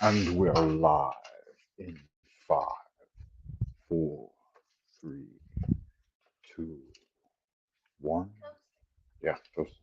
And we're live in 5, 4, 3, 2, 1. Yeah, toast.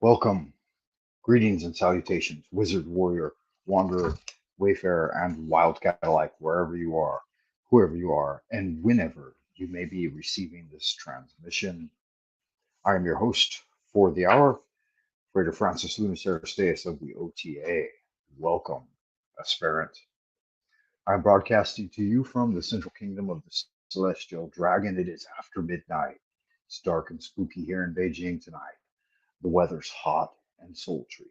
Welcome, greetings and salutations, wizard, warrior, wanderer, wayfarer, and wildcat alike, wherever you are, whoever you are, and whenever you may be receiving this transmission. I am your host for the hour, Freighter Francis Lunaceres of the OTA. Welcome, aspirant. I'm broadcasting to you from the central kingdom of the celestial dragon. It is after midnight. It's dark and spooky here in Beijing tonight. The weather's hot and sultry,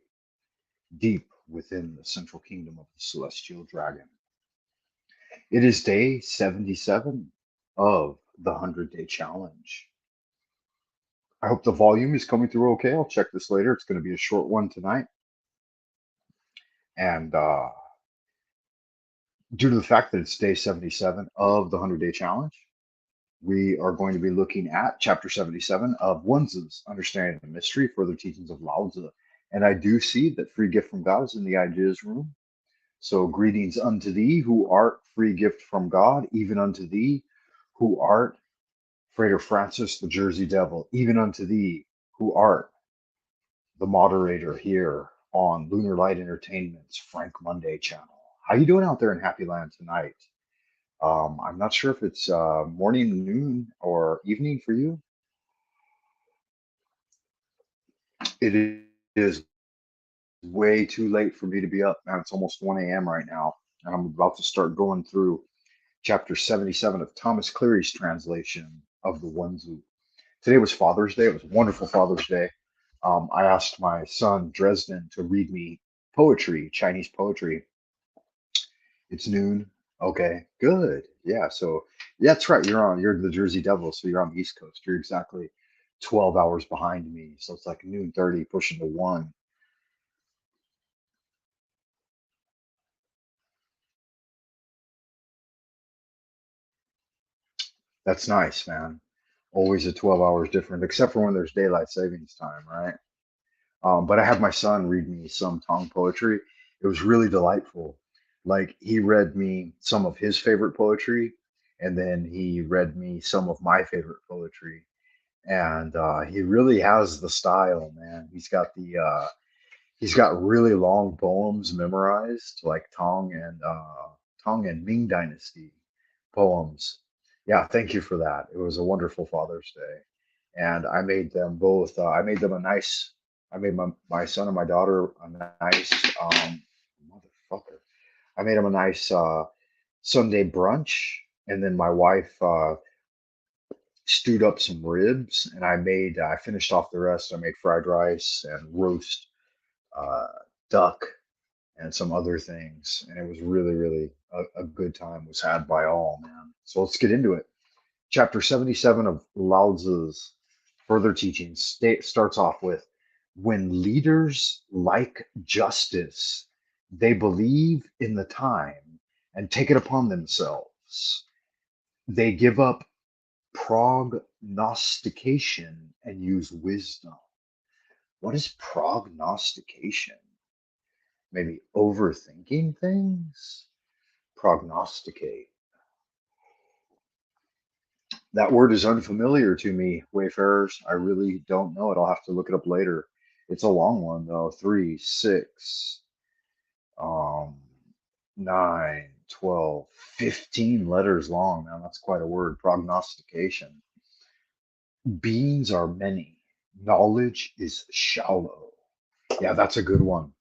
deep within the central kingdom of the celestial dragon. It is day 77 of the 100-day challenge. I hope the volume is coming through okay. I'll check this later. It's going to be a short one tonight. And due to the fact that it's day 77 of the 100-day challenge, we are going to be looking at chapter 77 of Wunzi's Understanding the Mystery, Further Teachings of Lao Tzu. And I do see that Free Gift from God is in the ideas room. So greetings unto thee who art free gift from God, even unto thee who art Freighter Francis the Jersey Devil, even unto thee who art the moderator here on Lunar Light Entertainment's Frank Monday channel. How you doing out there in Happy Land tonight? I'm not sure if it's morning, noon, or evening for you. It is way too late for me to be up, man. It's almost 1 a.m. right now, and I'm about to start going through chapter 77 of Thomas Cleary's translation of the Wenzu. Today was Father's Day. It was a wonderful Father's Day. I asked my son Dresden to read me poetry, Chinese poetry. It's noon. Okay, good. Yeah, so yeah, that's right. You're the Jersey Devil, so you're on the East Coast. You're exactly 12 hours behind me. So it's like noon 30, pushing to 1. That's nice, man. Always a 12 hours different, except for when there's daylight savings time, right? But I had my son read me some Tong poetry. It was really delightful. Like he read me some of his favorite poetry, and then he read me some of my favorite poetry. And he really has the style, man. He's got really long poems memorized, like Tong and Ming Dynasty poems. Yeah, thank you for that. It was a wonderful Father's Day, and I made them both. I made them a nice. I made my son and my daughter a nice motherfucker. I made them a nice Sunday brunch, and then my wife stewed up some ribs, and I finished off the rest. I made fried rice and roast uh, duck and some other things, and it was really a good time was had by all, man. So let's get into it. Chapter 77 of Lao Tzu's Further Teachings starts off with, when leaders like justice, they believe in the time and take it upon themselves. They give up prognostication and use wisdom. What is prognostication? Maybe overthinking things? Prognosticate. That word is unfamiliar to me, Wayfarers. I really don't know it. I'll have to look it up later. It's a long one though. 3, 6, um, 9, 12, 15 letters long. Now that's quite a word. Prognostication. Beings are many. Knowledge is shallow. Yeah, that's a good one.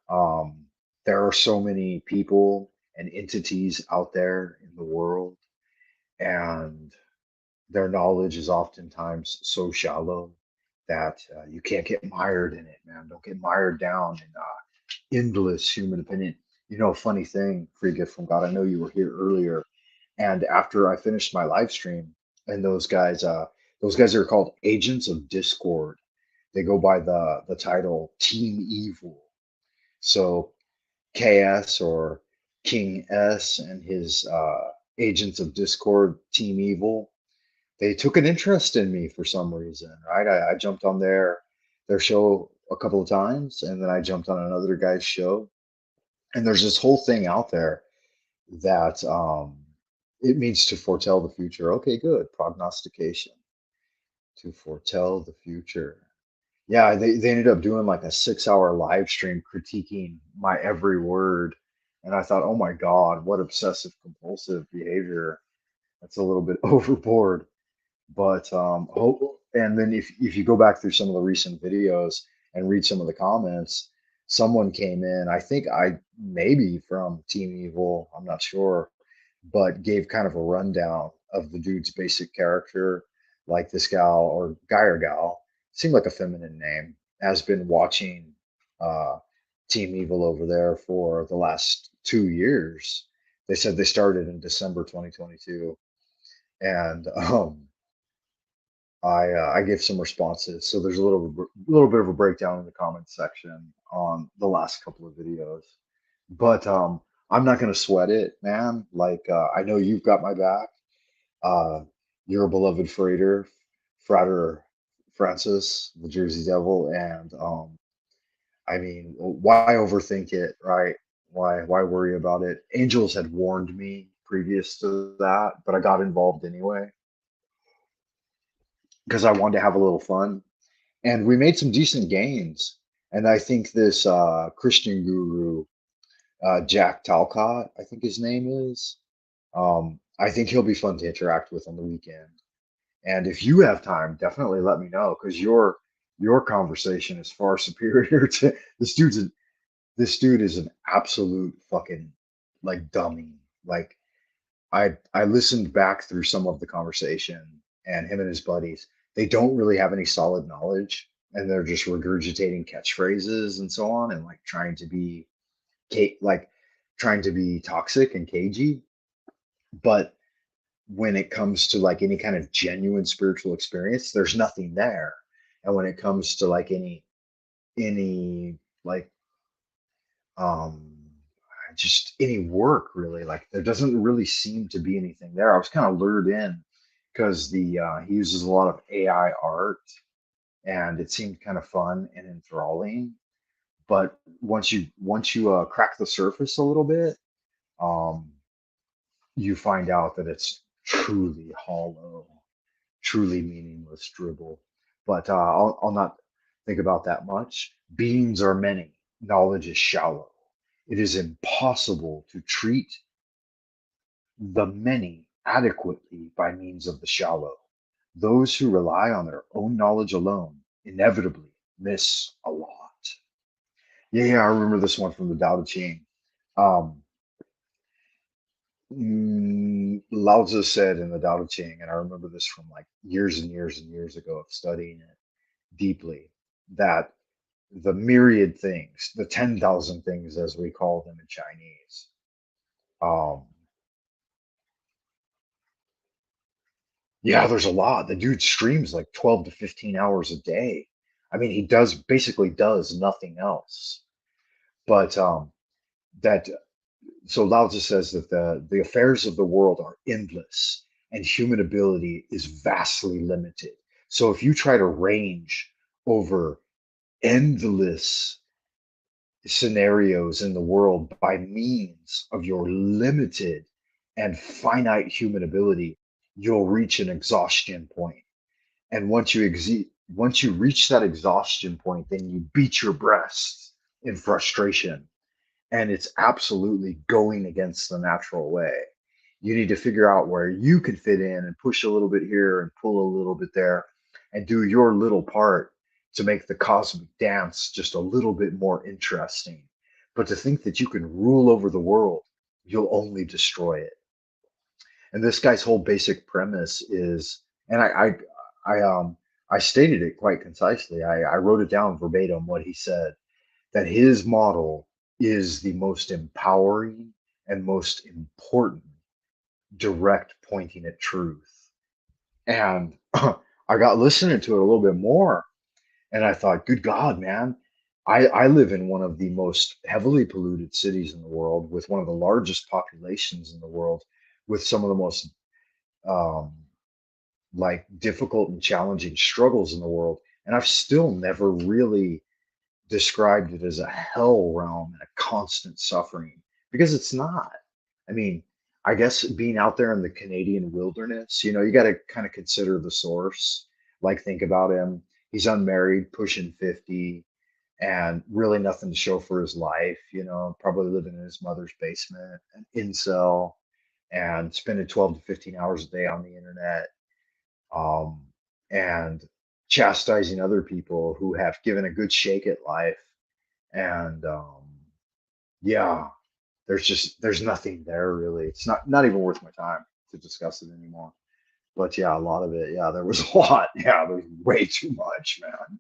Um, there are so many people and entities out there in the world, and their knowledge is oftentimes so shallow that you can't get mired in it, man. Don't get mired down in endless human opinion. You know, funny thing, free gift from God. I know you were here earlier, and after I finished my live stream, and those guys are called Agents of Discord. They go by the title Team Evil. So KS or King S and his Agents of Discord Team Evil, they took an interest in me for some reason, right? I jumped on their show a couple of times, and then I jumped on another guy's show, and there's this whole thing out there that it means to foretell the future. Okay, good. Prognostication, to foretell the future. Yeah, they ended up doing like a 6 hour live stream critiquing my every word. And I thought, oh my God, what obsessive compulsive behavior. That's a little bit overboard. But and then if you go back through some of the recent videos and read some of the comments, someone came in, I think I maybe from Team Evil, I'm not sure, but gave kind of a rundown of the dude's basic character. Like this gal or guy or gal, seemed like a feminine name, has been watching uh, Team Evil over there for the last 2 years. They said they started in December 2022, and I gave some responses. So there's a little bit of a breakdown in the comments section on the last couple of videos. But I'm not gonna sweat it, man. Like I know you've got my back. Uh, your beloved Frater Francis, the Jersey Devil, and I mean, why overthink it, right? Why worry about it? Angels had warned me previous to that, but I got involved anyway because I wanted to have a little fun, and we made some decent gains. And I think this Christian guru, Jack Talcott, I think his name is. I think he'll be fun to interact with on the weekend. And if you have time, definitely let me know because your conversation is far superior to this dude's. This dude is an absolute fucking like dummy. Like I listened back through some of the conversation, and him and his buddies, they don't really have any solid knowledge, and they're just regurgitating catchphrases and so on, and like like trying to be toxic and cagey. But when it comes to like any kind of genuine spiritual experience, there's nothing there. And when it comes to like any like um just any work really, like there doesn't really seem to be anything there. I was kind of lured in because the he uses a lot of AI art, and it seemed kind of fun and enthralling. But once you crack the surface a little bit, um, you find out that it's truly hollow, truly meaningless dribble. But I'll not think about that much. Beings are many, knowledge is shallow. It is impossible to treat the many adequately by means of the shallow. Those who rely on their own knowledge alone inevitably miss a lot. Yeah, I remember this one from the Tao Te Ching. Um, Lao Tzu said in the Tao Te Ching, and I remember this from like years and years and years ago of studying it deeply, that the myriad things, the 10,000 things as we call them in Chinese, um, yeah, there's a lot. The dude streams like 12 to 15 hours a day. I mean, he basically does nothing else. But that so Lao Tzu says that the affairs of the world are endless and human ability is vastly limited. So if you try to range over endless scenarios in the world by means of your limited and finite human ability, you'll reach an exhaustion point. And once you reach that exhaustion point, then you beat your breast in frustration, and it's absolutely going against the natural way. You need to figure out where you can fit in and push a little bit here and pull a little bit there and do your little part to make the cosmic dance just a little bit more interesting. But to think that you can rule over the world, you'll only destroy it. And this guy's whole basic premise is, and I stated it quite concisely. I wrote it down verbatim what he said, that his model is the most empowering and most important direct pointing at truth. And I got listening to it a little bit more, and I thought, good God, man, I live in one of the most heavily polluted cities in the world, with one of the largest populations in the world, with some of the most um, like difficult and challenging struggles in the world. And I've still never really described it as a hell realm and a constant suffering, because it's not. I mean, I guess being out there in the Canadian wilderness, you got to kind of consider the source. Like, think about him. He's unmarried, pushing 50, and really nothing to show for his life, probably living in his mother's basement, an incel, and spending 12 to 15 hours a day on the internet, um, and chastising other people who have given a good shake at life. And yeah, there's nothing there really. It's not even worth my time to discuss it anymore. But yeah, a lot of it, yeah, there was a lot. Yeah, there's way too much, man.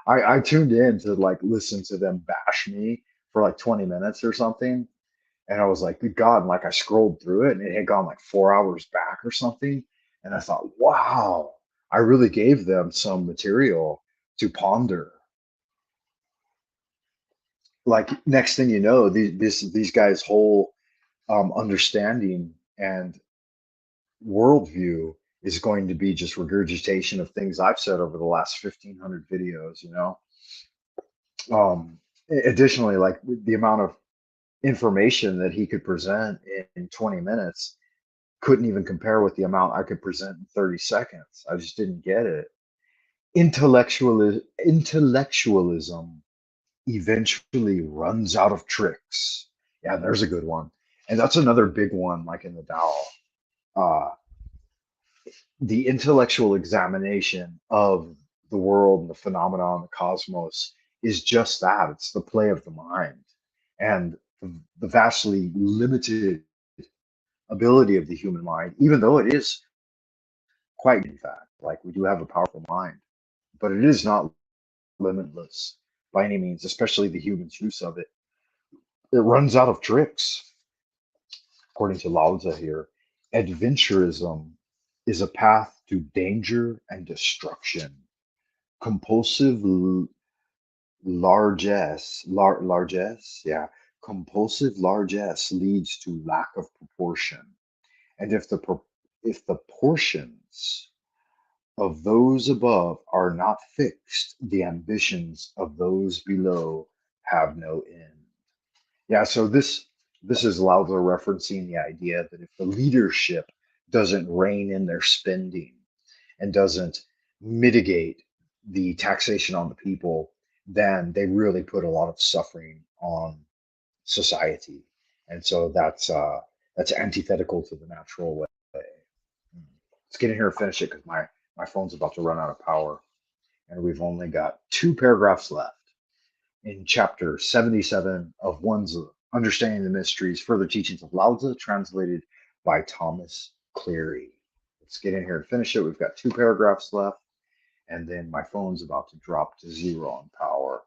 I tuned in to like listen to them bash me for like 20 minutes or something, and I was like, good God. And like I scrolled through it, and it had gone like 4 hours back or something. And I thought, wow, I really gave them some material to ponder. Like, next thing you know, these guys' whole understanding and worldview is going to be just regurgitation of things I've said over the last 1,500 videos. Additionally, like the amount of information that he could present in 20 minutes couldn't even compare with the amount I could present in 30 seconds. I just didn't get it. Intellectualism eventually runs out of tricks. Yeah, there's a good one. And that's another big one, like in the Tao. Uh, the intellectual examination of the world and the phenomenon, the cosmos, is just that. It's the play of the mind. And the vastly limited ability of the human mind, even though it is quite, in fact, like we do have a powerful mind, but it is not limitless by any means, especially the human's use of it. It runs out of tricks. According to Lao Tzu here, adventurism is a path to danger and destruction. Compulsive largesse, yeah, compulsive largesse leads to lack of proportion. And if the portions of those above are not fixed, the ambitions of those below have no end. Yeah, so this is Lao Tzu referencing the idea that if the leadership doesn't rein in their spending and doesn't mitigate the taxation on the people, then they really put a lot of suffering on society. And so that's antithetical to the natural way. Let's get in here and finish it, because my phone's about to run out of power, and we've only got two paragraphs left in chapter 77 of One's Understanding the Mysteries, Further Teachings of Lao Tzu, translated by Thomas Cleary. Let's get in here and finish it. We've got two paragraphs left, and then my phone's about to drop to zero on power.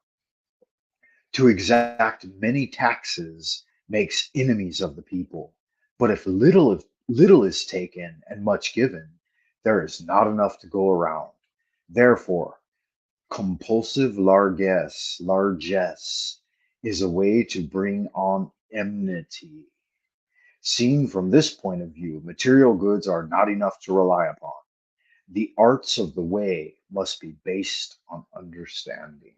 To exact many taxes makes enemies of the people, but if little is taken and much given, there is not enough to go around. Therefore, compulsive largesse is a way to bring on enmity. Seen from this point of view, material goods are not enough to rely upon. The arts of the way must be based on understanding.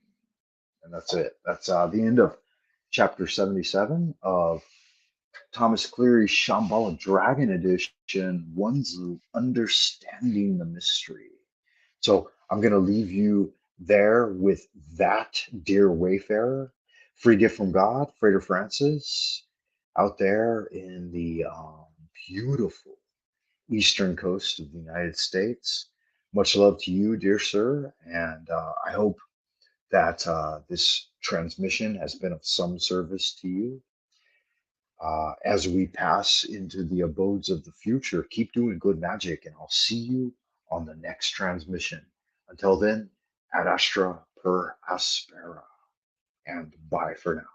And that's it. That's the end of chapter 77 of Thomas Cleary's Shambhala Dragon Edition, One's Understanding the Mystery. So I'm going to leave you there with that, dear wayfarer. Free gift from God, Frater Francis, out there in the beautiful eastern coast of the United States. Much love to you, dear sir, and I hope that this transmission has been of some service to you. As we pass into the abodes of the future, keep doing good magic, and I'll see you on the next transmission. Until then, ad astra per aspera, and bye for now.